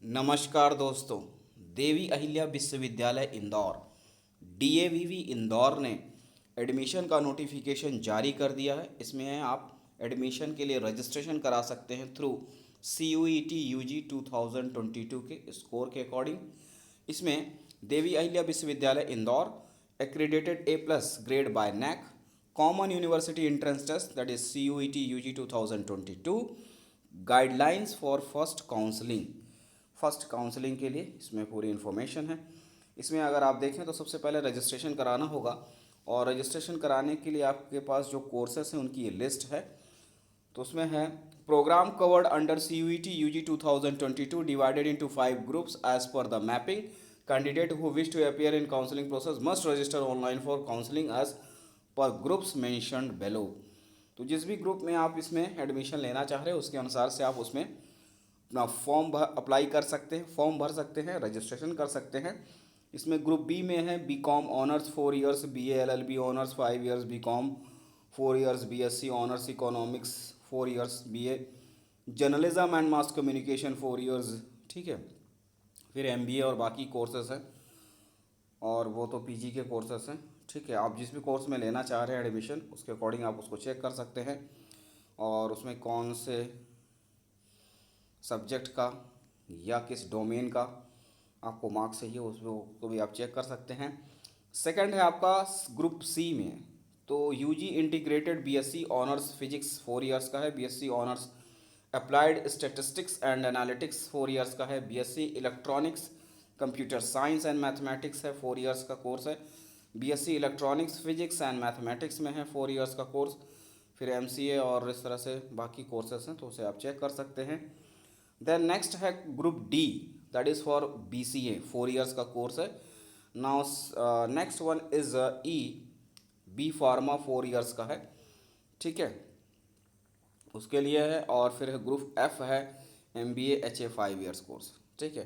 नमस्कार दोस्तों। देवी अहिल्या विश्वविद्यालय इंदौर डीएवीवी इंदौर ने एडमिशन का नोटिफिकेशन जारी कर दिया है। इसमें आप एडमिशन के लिए रजिस्ट्रेशन करा सकते हैं थ्रू CUET UG 2022 के स्कोर के अकॉर्डिंग। इसमें Devi Ahilya Vishwavidyalaya Indore accredited A+ grade by NAC, common university entrance test that is CUET UG 2022, guidelines for first counselling के लिए इसमें पूरी इन्फॉर्मेशन है। इसमें अगर आप देखें तो सबसे पहले रजिस्ट्रेशन कराना होगा, और रजिस्ट्रेशन कराने के लिए आपके पास जो कोर्सेस हैं उनकी ये लिस्ट है। तो उसमें है program covered under CUET UG 2022 divided into 5 groups as per the mapping. Candidate who wish to appear in counselling process must register online for counselling as per groups mentioned below. तो जिस भी group में आप इसमें admission लेना चाह रहे हो उसके अनुसार से आप उसमें अपना फॉर्म अप्लाई कर सकते हैं, फॉर्म भर सकते हैं, रजिस्ट्रेशन कर सकते हैं। इसमें ग्रुप बी में है BCom honours 4 years, BA LLB honours 5 years, BCom 4 years, BSc honours economics 4 years, BA journalism and mass communication 4 years, ठीक है। फिर MBA और बाकी कोर्सेस हैं, और वो तो PG के कोर्सेस हैं, ठीक है। आप जिस भी कोर्स में लेना चाह रहे हैं एडमिशन उसके अकॉर्डिंग आप उसको चेक कर सकते हैं, और उसमें कौन से सब्जेक्ट का या किस डोमेन का आपको मार्क्स चाहिए उसको भी आप चेक कर सकते हैं। सेकंड है आपका ग्रुप सी में, तो UG integrated BSc honours physics 4 years का है, BSc honours applied statistics and analytics 4 years का है, BSc electronics computer science and mathematics है 4 इयर्स का कोर्स है, BSc electronics physics and mathematics में है 4 इयर्स का कोर्स। फिर MCA और इस तरह से बाकी कोर्सेस हैं, तो उसे आप चेक कर सकते हैं। देन नेक्स्ट है group D, that is for BCA 4 years का कोर्स है। Now next one is E B pharma 4 years का है, ठीक है, उसके लिए है। और फिर है ग्रुप F है MBA HA 5 इयर्स कोर्स, ठीक है।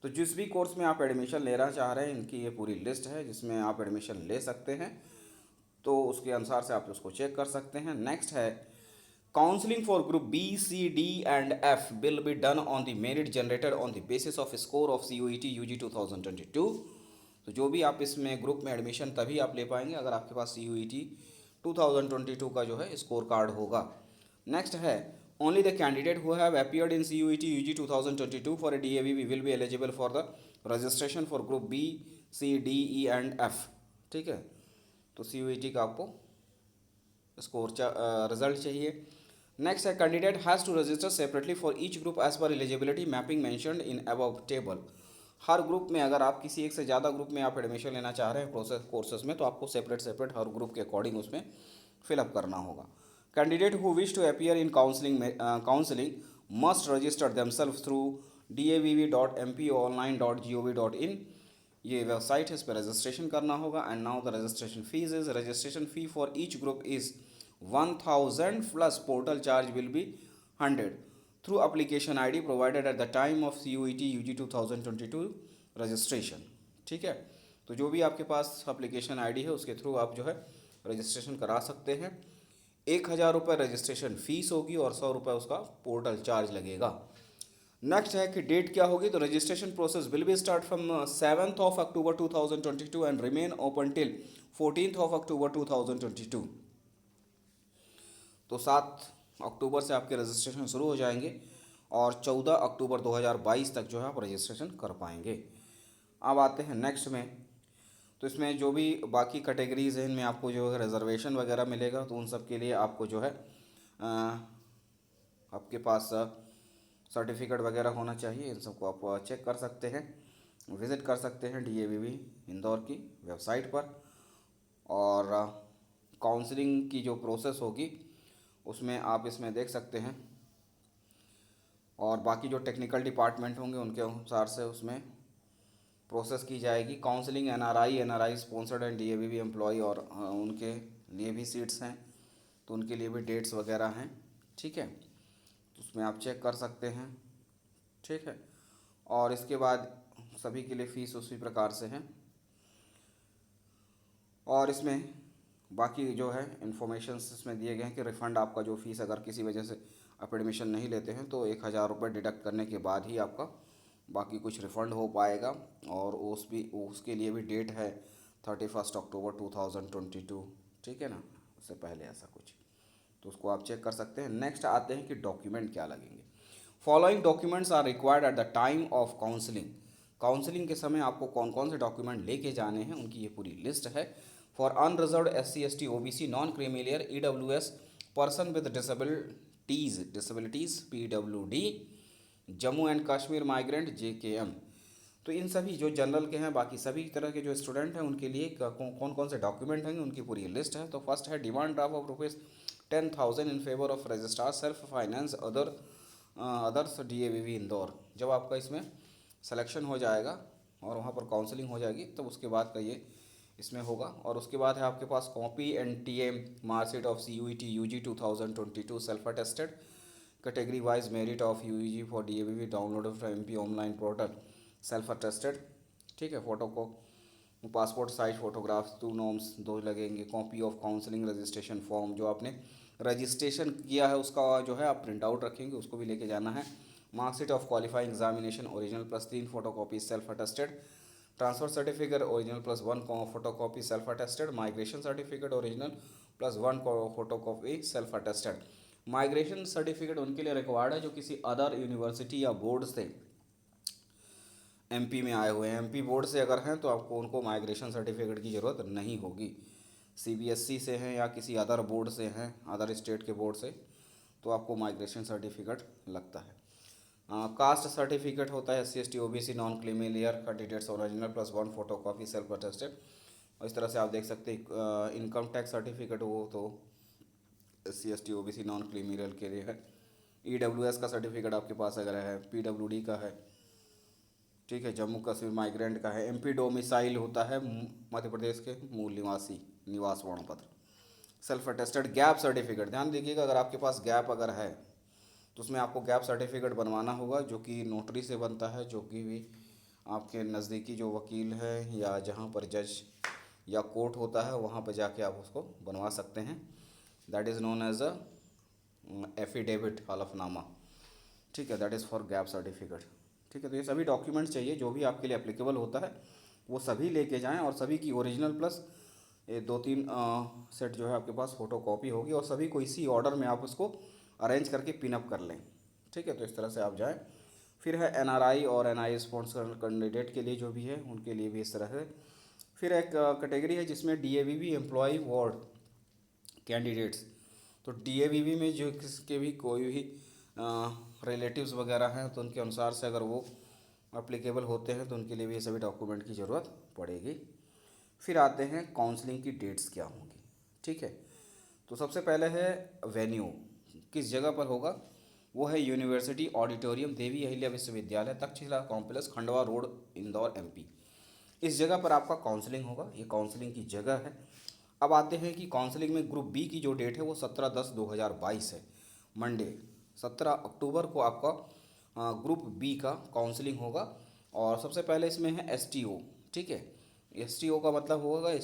तो जिस भी कोर्स में आप एडमिशन लेना चाह रहे हैं इनकी ये पूरी लिस्ट है जिसमें आप एडमिशन ले सकते हैं, तो उसके अनुसार से आप उसको चेक कर सकते हैं। नेक्स्ट है counselling for group B, C, D and F will be done on the merit generated on the basis of score of CUET UG 2022। तो जो भी आप इसमें ग्रुप में एडमिशन तभी आप ले पाएंगे अगर आपके पास CUET 2022 का जो है स्कोर कार्ड होगा। नेक्स्ट है only the candidate who have appeared in CUET UG 2022 for a DAVV will be eligible for the registration for group B, C, D, E and F, ठीक है। तो CUET का आपको स्कोर रिजल्ट चाहिए। Next है candidate has to register separately for each group as per eligibility mapping mentioned in above table. हर group में अगर आप किसी एक से ज़्यादा ग्रुप में आप एडमिशन लेना चाह रहे हैं कोर्सेज में, तो आपको सेपरेट हर ग्रुप के अकॉर्डिंग उसमें फिलअप करना होगा। Candidate who wish to appear in counselling must register themselves through davv.mponline.gov.in। ये वेबसाइट है, इस पर रजिस्ट्रेशन करना होगा। And now the registration fees is, registration fee for each group is 1000 plus portal charge will be 100 through application ID provided at the time of CUET UG 2022 registration, ठीक है। तो जो भी आपके पास एप्लीकेशन ID है उसके थ्रू आप जो है रजिस्ट्रेशन करा सकते हैं। 1000 रुपये रजिस्ट्रेशन फ़ीस होगी और 100 रुपये उसका पोर्टल चार्ज लगेगा। नेक्स्ट है कि डेट क्या होगी, तो registration process will be start from 7th of October 2022 and remain open till 14th of October 2022। तो 7 अक्टूबर से आपके रजिस्ट्रेशन शुरू हो जाएंगे और 14 अक्टूबर 2022 तक जो है आप रजिस्ट्रेशन कर पाएंगे। अब आते हैं नेक्स्ट में, तो इसमें जो भी बाकी कैटेगरीज़ हैं इनमें आपको जो है रिजर्वेशन वगैरह मिलेगा, तो उन सब के लिए आपको जो है आपके पास सर्टिफिकेट वगैरह होना चाहिए। इन सबको आप चेक कर सकते हैं, विज़िट कर सकते हैं DAVV इंदौर की वेबसाइट पर। और काउंसलिंग की जो प्रोसेस होगी उसमें आप इसमें देख सकते हैं, और बाकी जो टेक्निकल डिपार्टमेंट होंगे उनके अनुसार से उसमें प्रोसेस की जाएगी। Counselling NRI sponsored and DAVV employ, और उनके लिए भी सीट्स हैं, तो उनके लिए भी डेट्स वगैरह हैं, ठीक है। तो उसमें आप चेक कर सकते हैं, ठीक है। और इसके बाद सभी के लिए फ़ीस उसी प्रकार से है। और इसमें बाकी जो है इन्फॉर्मेशन इसमें दिए गए हैं कि रिफ़ंड आपका जो फ़ीस अगर किसी वजह से आप एडमिशन नहीं लेते हैं तो 1000 रुपये डिडक्ट करने के बाद ही आपका बाकी कुछ रिफ़ंड हो पाएगा। और उसके लिए भी डेट है 31 अक्टूबर 2022, ठीक है ना, उससे पहले ऐसा कुछ, तो उसको आप चेक कर सकते हैं। नेक्स्ट आते हैं कि डॉक्यूमेंट क्या लगेंगे। Following documents are required at the time of counselling. Counselling के समय आपको कौन कौन से डॉक्यूमेंट लेके जाने हैं उनकी ये पूरी लिस्ट है। For unreserved SC ST OBC non creamy layer EWS person with disabilities PWD Jammu and Kashmir migrant JKM। तो इन सभी जो जनरल के हैं, बाकी सभी तरह के जो स्टूडेंट हैं उनके लिए कौन कौन से डॉक्यूमेंट हैं उनकी पूरी लिस्ट है। तो फर्स्ट है demand draft of ₹10,000 in favour of registrar self finance others DAVV Indore. जब आपका इसमें सिलेक्शन हो जाएगा और वहाँ पर काउंसलिंग हो जाएगी तब उसके बाद का ये इसमें होगा। और उसके बाद है आपके पास copy NTA marksheet of CUET UG 2022 self attested category wise merit of UG for DAVV downloaded from MP online portal self attested, ठीक है। फ़ोटो को पासपोर्ट साइज फ़ोटोग्राफ्स 2 नॉर्म्स 2 लगेंगे। Copy of counselling registration form, जो आपने registration किया है उसका जो है आप प्रिंट आउट रखेंगे, उसको भी लेके जाना है। Marksheet of qualifying examination original plus 3 photocopy self attested. Transfer certificate original plus 1 photocopy self attested. Migration certificate original plus 1 photocopy self attested. Migration certificate उनके लिए रिक्वायर्ड है जो किसी अदर यूनिवर्सिटी या बोर्ड से MP में आए हुए हैं। MP बोर्ड से अगर हैं तो आपको उनको माइग्रेशन सर्टिफिकेट की ज़रूरत नहीं होगी। CBSE से हैं या किसी अदर बोर्ड से हैं, अदर स्टेट के बोर्ड से, तो आपको माइग्रेशन सर्टिफिकेट लगता है। कास्ट सर्टिफिकेट होता है SC ST OBC non creamy layer candidates original plus 1 photocopy self attested. और इस तरह से आप देख सकते हैं इनकम टैक्स सर्टिफिकेट वो तो SC ST OBC non creamy layer के लिए है। EWS का सर्टिफिकेट आपके पास अगर है, PWD का है, ठीक है, जम्मू कश्मीर माइग्रेंट का है। MP डोमिसाइल होता है मध्य प्रदेश के मूल निवासी, निवास प्रमाण पत्र सेल्फ अटेस्टेड। गैप सर्टिफिकेट, ध्यान दीजिएगा अगर आपके पास गैप अगर है तो उसमें आपको गैप सर्टिफिकेट बनवाना होगा, जो कि नोटरी से बनता है, जो कि भी आपके नज़दीकी जो वकील है या जहाँ पर जज या कोर्ट होता है वहाँ पर जाके आप उसको बनवा सकते हैं। That is known as a affidavit हलफनामा, ठीक है, that is for gap certificate, ठीक है। तो ये सभी डॉक्यूमेंट्स चाहिए जो भी आपके लिए एप्लीकेबल होता है वो सभी लेके जाएं, और सभी की ओरिजिनल प्लस ये 2-3 सेट जो है आपके पास फ़ोटो कॉपी होगी, और सभी को इसी ऑर्डर में आप उसको अरेंज करके पिनअप कर लें, ठीक है। तो इस तरह से आप जाएं। फिर है NRI और NI स्पॉन्सर कैंडिडेट के लिए जो भी है उनके लिए भी इस तरह से। फिर एक कैटेगरी है जिसमें DAVV एम्प्लॉय वार्ड कैंडिडेट्स। तो DAVV में जो किसके भी कोई भी रिलेटिव्स वगैरह हैं तो उनके अनुसार से अगर वो अप्लीकेबल होते हैं तो उनके लिए भी ये सभी डॉक्यूमेंट की ज़रूरत पड़ेगी। फिर आते हैं काउंसलिंग की डेट्स क्या होंगी, ठीक है। तो सबसे पहले है वेन्यू, किस जगह पर होगा, वो है यूनिवर्सिटी ऑडिटोरियम देवी अहिल्या विश्वविद्यालय Takshashila complex Khandwa road Indore MP। इस जगह पर आपका काउंसलिंग होगा, ये काउंसलिंग की जगह है। अब आते हैं कि काउंसलिंग में ग्रुप B की जो डेट है वो 17/10/2022 है, मंडे 17 अक्टूबर को आपका ग्रुप B का काउंसलिंग होगा। और सबसे पहले इसमें है STO, ठीक है। STO का मतलब होगा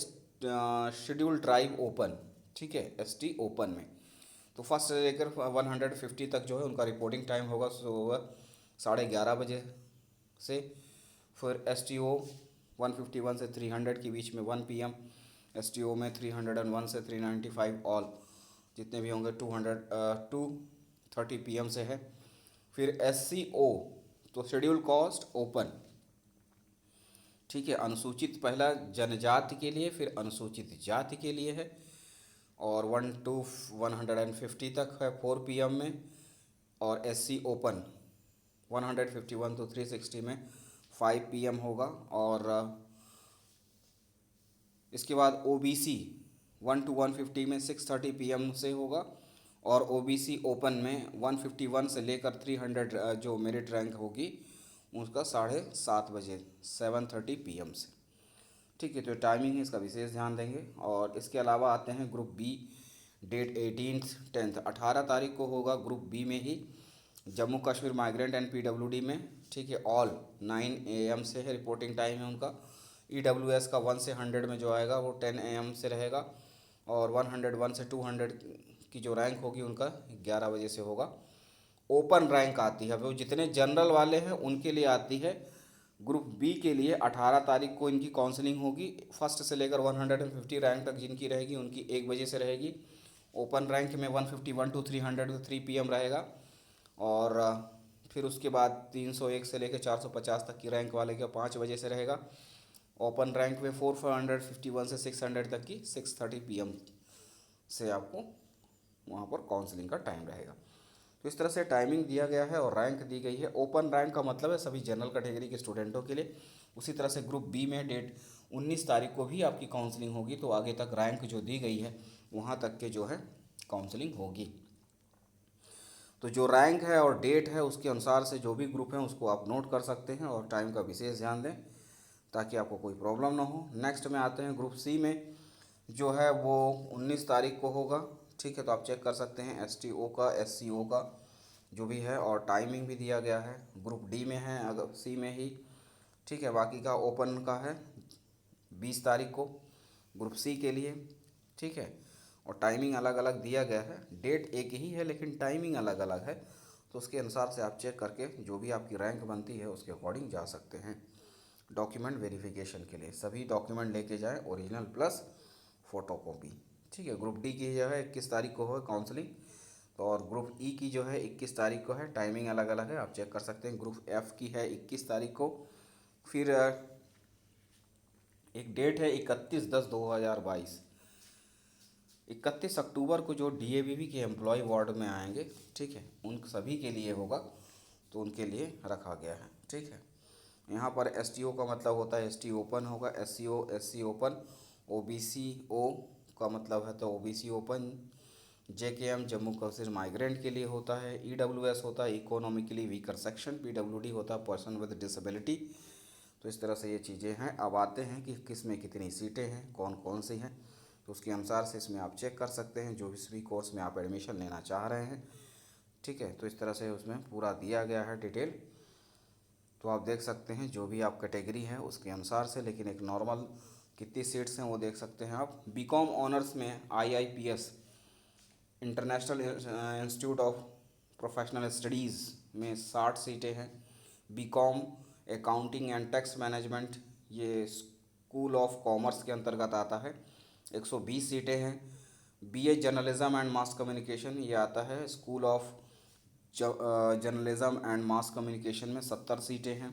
शेड्यूल ट्राइब ओपन, ठीक है, ST ओपन में। तो फर्स्ट से लेकर 150 तक जो है उनका रिपोर्टिंग टाइम होगा सुबह 11:30 बजे से। फिर STO 151 से 300 के बीच में 1 PM। STO में 301 से 395 ऑल जितने भी होंगे 230 PM से है। फिर SCO तो शेड्यूल कॉस्ट ओपन, ठीक है, अनुसूचित पहला जनजाति के लिए, फिर अनुसूचित जाति के लिए है। और 1 to 150 तक है 4 PM में। और SC ओपन 151 to 360 में 5 PM होगा। और इसके बाद OBC 1 to 150 में 6:30 PM से होगा। और OBC ओपन में 151 से लेकर 300 जो मेरिट रैंक होगी उसका 7:30 बजे 7:30 PM से, ठीक है। तो टाइमिंग है इसका विशेष ध्यान देंगे। और इसके अलावा आते हैं ग्रुप B, डेट 18 तारीख को होगा ग्रुप B में ही, Jammu Kashmir migrant and PWD में, ठीक है। ऑल 9 AM से है रिपोर्टिंग टाइम है उनका। EWS का 1 से 100 में जो आएगा वो 10 AM से रहेगा। और 101 से 200 की जो रैंक होगी उनका 11 बजे से होगा। ओपन रैंक आती है, वो जितने जनरल वाले हैं उनके लिए आती है। ग्रुप बी के लिए 18 तारीख को इनकी काउंसलिंग होगी। फर्स्ट से लेकर 150 रैंक तक जिनकी रहेगी उनकी 1 बजे से रहेगी। ओपन रैंक में 151 टू 300 3 PM रहेगा। और फिर उसके बाद 301 से लेकर 450 तक की रैंक वाले का 5 बजे से रहेगा। ओपन रैंक में 451 से 600 तक की 6:30 PM से आपको वहाँ पर काउंसलिंग का टाइम रहेगा। तो इस तरह से टाइमिंग दिया गया है और रैंक दी गई है। ओपन रैंक का मतलब है सभी जनरल कैटेगरी के स्टूडेंटों के लिए। उसी तरह से ग्रुप बी में डेट 19 तारीख को भी आपकी काउंसलिंग होगी, तो आगे तक रैंक जो दी गई है वहाँ तक के जो है काउंसलिंग होगी। तो जो रैंक है और डेट है उसके अनुसार से जो भी ग्रुप है उसको आप नोट कर सकते हैं और टाइम का विशेष ध्यान दें ताकि आपको कोई प्रॉब्लम ना हो। नेक्स्ट में आते हैं ग्रुप सी में, जो है वो 19 तारीख को होगा। ठीक है, तो आप चेक कर सकते हैं STO का, SCO का जो भी है, और टाइमिंग भी दिया गया है। ग्रुप डी में है, अगर सी में ही। ठीक है, बाकी का ओपन का है 20 तारीख को ग्रुप सी के लिए। ठीक है, और टाइमिंग अलग अलग दिया गया है। डेट एक ही है लेकिन टाइमिंग अलग अलग है, तो उसके अनुसार से आप चेक करके जो भी आपकी रैंक बनती है उसके अकॉर्डिंग जा सकते हैं। डॉक्यूमेंट वेरिफिकेशन के लिए सभी डॉक्यूमेंट लेके जाएं, ओरिजिनल प्लस फ़ोटोकॉपी। ठीक है, ग्रुप डी की जो है 21 तारीख को है काउंसलिंग, तो और ग्रुप ई की जो है 21 तारीख को है। टाइमिंग अलग अलग है, आप चेक कर सकते हैं। ग्रुप एफ़ की है 21 तारीख को। फिर एक डेट है 31/10/2022, 31 अक्टूबर को जो DAVV के एम्प्लॉय वार्ड में आएंगे, ठीक है, उन सभी के लिए होगा, तो उनके लिए रखा गया है। ठीक है, यहाँ पर STO का मतलब होता है ST ओपन होगा, SCO SC ओपन, OBCO का मतलब है तो OBC open, JKM Jammu Kashmir migrant के लिए होता है, EWS होता है इकोनॉमिकली वीकर सेक्शन, PWD होता है पर्सन विद डिसेबिलिटी। तो इस तरह से ये चीज़ें हैं। अब आते हैं कि किस में कितनी सीटें हैं, कौन कौन सी हैं, तो उसके अनुसार से इसमें आप चेक कर सकते हैं जो भी कोर्स में आप एडमिशन लेना चाह रहे हैं। ठीक है, तो इस तरह से उसमें पूरा दिया गया है डिटेल, तो आप देख सकते हैं जो भी आप कैटेगरी है उसके अनुसार से। लेकिन एक नॉर्मल कितनी सीट्स हैं वो देख सकते हैं आप। BCom ऑनर्स में IIPS international institute of professional studies में 60 सीटें हैं। BCom accounting and tax management, ये स्कूल ऑफ कॉमर्स के अंतर्गत आता है, 120 सीटें हैं। BA journalism and mass communication, ये आता है school of journalism and mass communication में 70 सीटें हैं।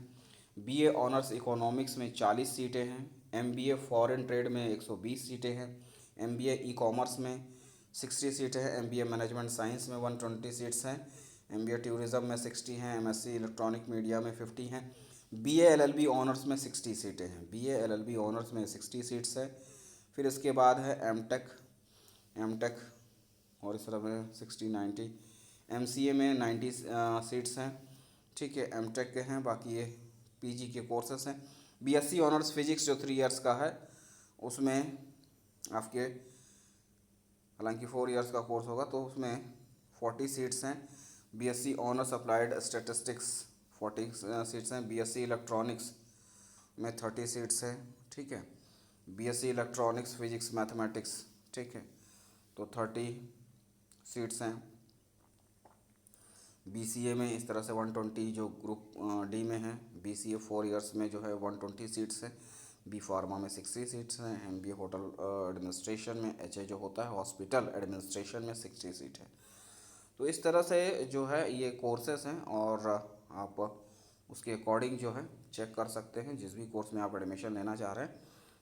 BA ऑनर्स इकोनॉमिक्स में 40 सीटें हैं। MBA फॉरेन ट्रेड में 120 सीटें हैं। MBA ई कॉमर्स में 60 सीटें हैं। MBA मैनेजमेंट साइंस में 120 सीट्स हैं। MBA टूरिज़्म में 60 हैं। MSc इलेक्ट्रॉनिक मीडिया में 50 हैं। BA LLB ऑनर्स में 60 सीटें हैं। BA LLB ऑनर्स में 60 सीट्स हैं। फिर इसके बाद है एम टेक और इस तरह में 60-90। MCA में 90 सीट्स हैं। ठीक है, M.Tech के हैं, बाकी ये PG के कोर्सेस हैं। BSc ऑनर्स फिजिक्स जो 3 इयर्स का है उसमें आपके, हालांकि 4 इयर्स का कोर्स होगा, तो उसमें 40 सीट्स हैं। BSc honours applied statistics 40 seats हैं। BSc इलेक्ट्रॉनिक्स में 30 सीट्स हैं। ठीक है, BSc इलेक्ट्रॉनिक्स फिजिक्स मैथमेटिक्स, ठीक है, तो 30 सीट्स हैं। BCA में इस तरह से 120 जो ग्रुप डी में है। BCA 4 इयर्स में जो है 120 सीट्स हैं। B फार्मा में 60 सीट्स हैं। MBA होटल एडमिनिस्ट्रेशन में, HA जो होता है हॉस्पिटल एडमिनिस्ट्रेशन में 60 सीट है। तो इस तरह से जो है ये कोर्सेस हैं और आप उसके अकॉर्डिंग जो है चेक कर सकते हैं जिस भी कोर्स में आप एडमिशन लेना चाह रहे हैं।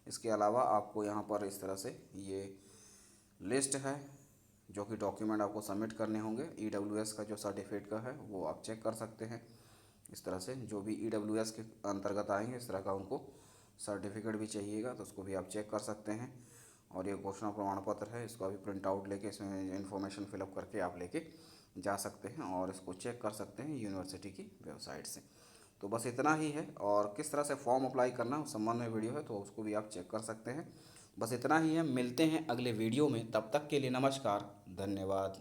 इसके अलावा आपको यहाँ पर इस तरह से ये लिस्ट है जो कि डॉक्यूमेंट आपको सबमिट करने होंगे। EWS का जो सर्टिफिकेट का है वो आप चेक कर सकते हैं। इस तरह से जो भी EWS के अंतर्गत आएंगे इस तरह का उनको सर्टिफिकेट भी चाहिएगा, तो उसको भी आप चेक कर सकते हैं। और ये घोषणा प्रमाण पत्र है, इसको अभी प्रिंट आउट लेके इसमें इन्फॉर्मेशन फिलअप करके आप लेके जा सकते हैं और इसको चेक कर सकते हैं यूनिवर्सिटी की वेबसाइट से। तो बस इतना ही है, और किस तरह से फॉर्म अप्लाई करना उस संबंध में वीडियो है तो उसको भी आप चेक कर सकते हैं। बस इतना ही है, मिलते हैं अगले वीडियो में, तब तक के लिए नमस्कार, धन्यवाद।